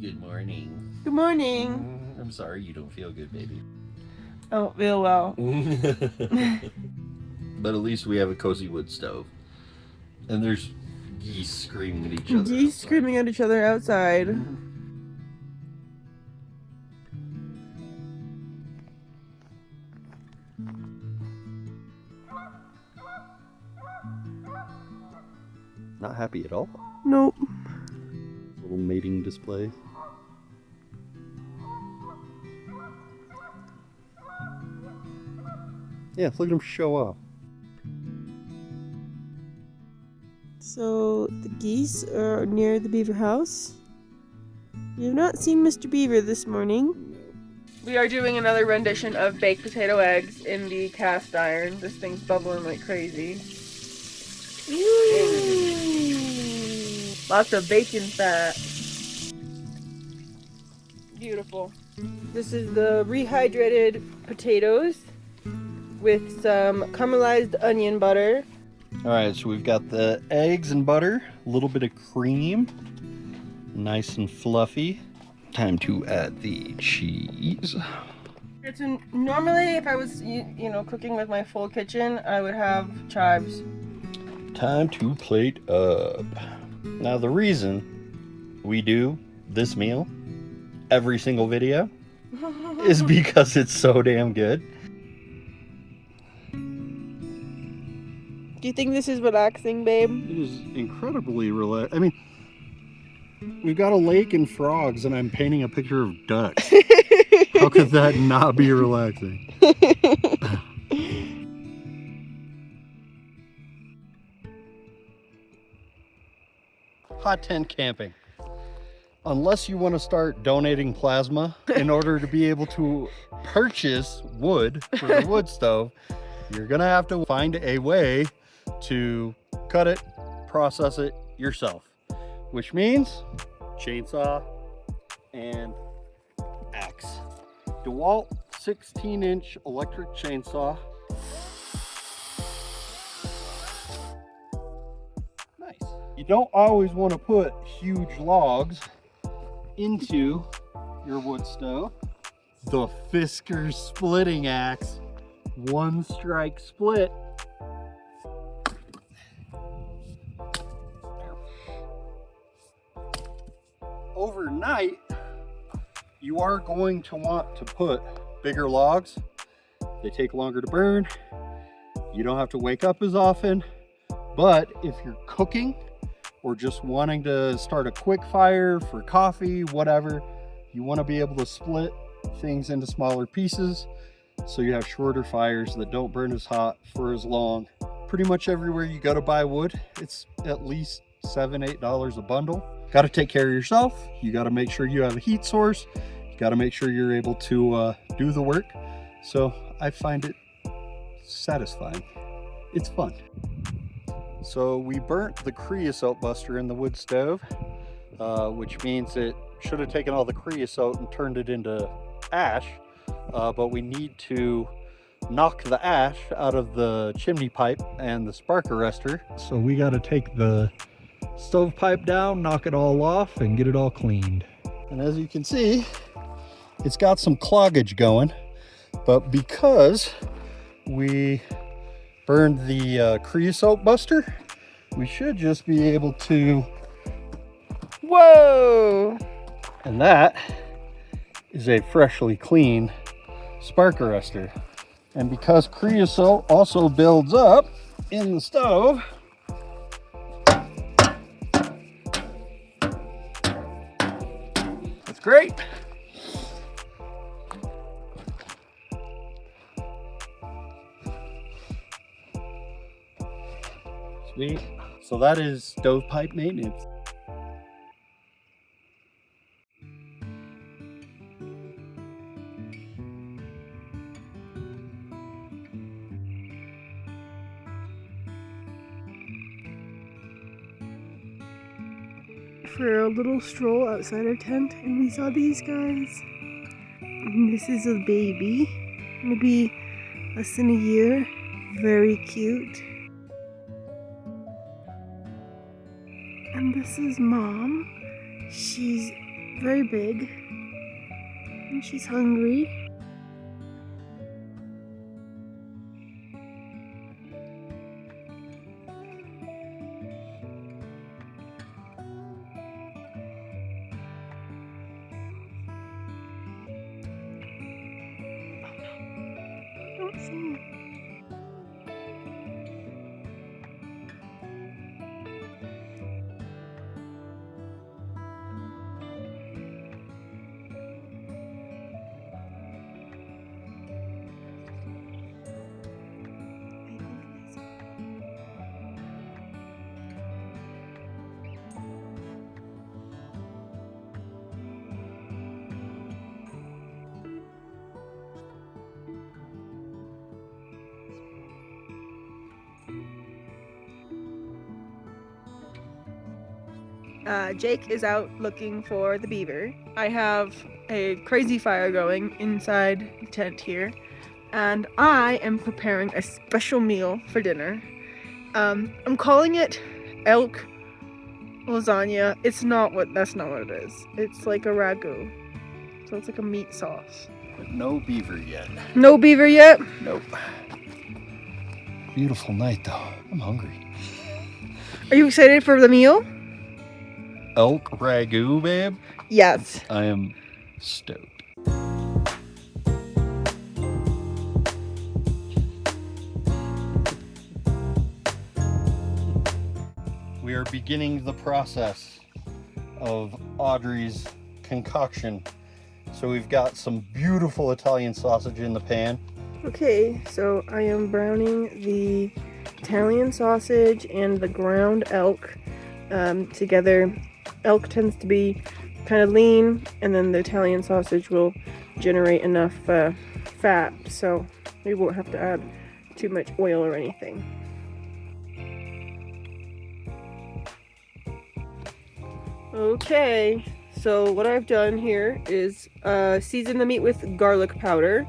Good morning. Good morning. I'm sorry you don't feel good, baby. I don't feel well. But at least we have a cozy wood stove. And there's geese screaming at each other. Geese screaming at each other outside. Not happy at all. Nope. Little mating display. Yeah, look at him show off. So the geese are near the beaver house. We have not seen Mr. Beaver this morning. We are doing another rendition of baked potato eggs in the cast iron. This thing's bubbling like crazy. Lots of bacon fat. Beautiful. This is the rehydrated potatoes with some caramelized onion butter. Alright, so we've got the eggs and butter, a little bit of cream, nice and fluffy. Time to add the cheese. It's normally, if I was, cooking with my full kitchen, I would have chives. Time to plate up. Now the reason we do this meal every single video is because it's so damn good. Do you think this is relaxing, babe? It is incredibly relaxing. I mean, we've got a lake and frogs, and I'm painting a picture of ducks. How could that not be relaxing? Hot tent camping. Unless you want to start donating plasma in order to be able to purchase wood for the wood stove, you're gonna have to find a way to cut it, process it yourself, which means chainsaw and axe. DeWalt 16-inch electric chainsaw. Nice. You don't always want to put huge logs into your wood stove. The Fisker splitting axe, one strike split. Overnight, you are going to want to put bigger logs. They take longer to burn. You don't have to wake up as often. But if you're cooking or just wanting to start a quick fire for coffee, whatever, you want to be able to split things into smaller pieces so you have shorter fires that don't burn as hot for as long. Pretty much everywhere you go to buy wood, it's at least $7-8 a bundle. Got to take care of yourself. You got to make sure you have a heat source. You got to make sure you're able to do the work. So I find it satisfying. It's fun. So we burnt the creosote buster in the wood stove, which means it should have taken all the creosote and turned it into ash, but we need to knock the ash out of the chimney pipe and the spark arrestor. So we got to take the stovepipe down, knock it all off, and get it all cleaned. And as you can see, it's got some cloggage going, but because we burned the creosote buster, we should just be able to. Whoa! And that is a freshly clean spark arrestor. And because creosote also builds up in the stove, that's great. Sweet. So that is stovepipe maintenance. For a little stroll outside our tent, and we saw these guys. And this is a baby, maybe less than a year. Very cute. And this is Mom. She's very big. And she's hungry. Don't fall. Jake is out looking for the beaver. I have a crazy fire going inside the tent here, and I am preparing a special meal for dinner. I'm calling it elk lasagna. That's not what it is. It's like a ragu. So it's like a meat sauce. But no beaver yet. No beaver yet? Nope. Beautiful night though. I'm hungry. Are you excited for the meal? Elk ragu, babe? Yes. I am stoked. We are beginning the process of Audrey's concoction. So we've got some beautiful Italian sausage in the pan. Okay, so I am browning the Italian sausage and the ground elk together. Elk tends to be kind of lean, and then the Italian sausage will generate enough fat, so we won't have to add too much oil or anything. Okay, so what I've done here is season the meat with garlic powder,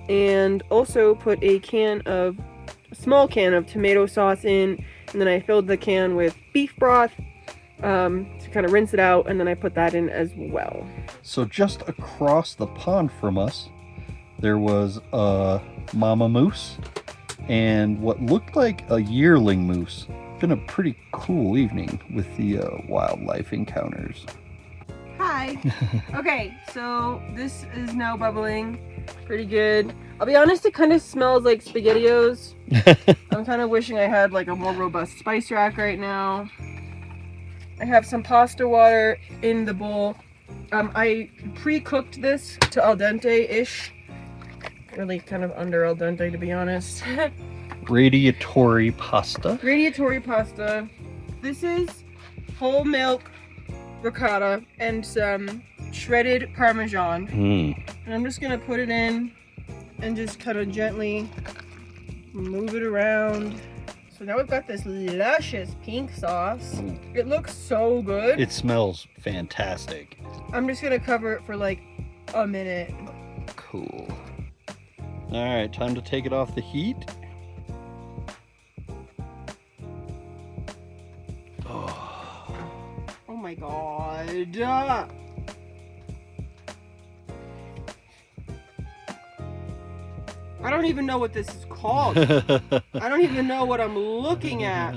and also put a small can of tomato sauce in, and then I filled the can with beef broth to kind of rinse it out, and then I put that in as well. So just across the pond from us, there was a mama moose and what looked like a yearling moose. Been a pretty cool evening with the wildlife encounters. Hi. Okay, so this is now bubbling pretty good. I'll be honest, it kind of smells like SpaghettiOs. I'm kind of wishing I had like a more robust spice rack right now. I have some pasta water in the bowl. I pre-cooked this to al dente-ish. Really kind of under al dente, to be honest. Radiatory pasta. Radiatory pasta. This is whole milk ricotta and some shredded Parmesan. And I'm just gonna put it in and just kind of gently move it around. So now we've got this luscious pink sauce. It looks so good. It smells fantastic. I'm just gonna cover it for like a minute. Cool. All right, time to take it off the heat. Oh my god. I don't even know what this is called. I don't even know what I'm looking at.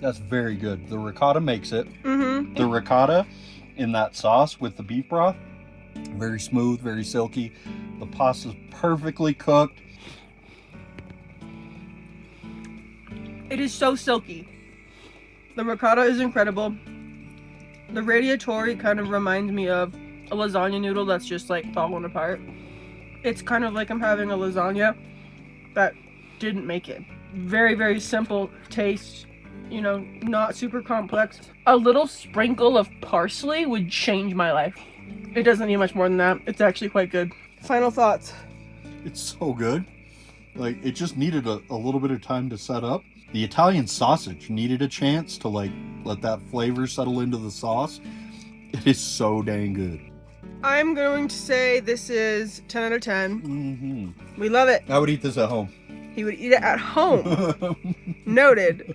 That's very good. The ricotta makes it. Mm-hmm. The ricotta in that sauce with the beef broth, very smooth, very silky. The pasta's perfectly cooked. It is so silky. The ricotta is incredible. The radiatory kind of reminds me of a lasagna noodle that's just like falling apart. It's kind of like I'm having a lasagna that didn't make it. Very, very simple taste, you know, not super complex. A little sprinkle of parsley would change my life. It doesn't need much more than that. It's actually quite good. Final thoughts. It's so good. Like, it just needed a little bit of time to set up. The Italian sausage needed a chance to like let that flavor settle into the sauce. It is so dang good. I'm going to say this is 10 out of 10. Mm-hmm. We love it. I would eat this at home. He would eat it at home. Noted.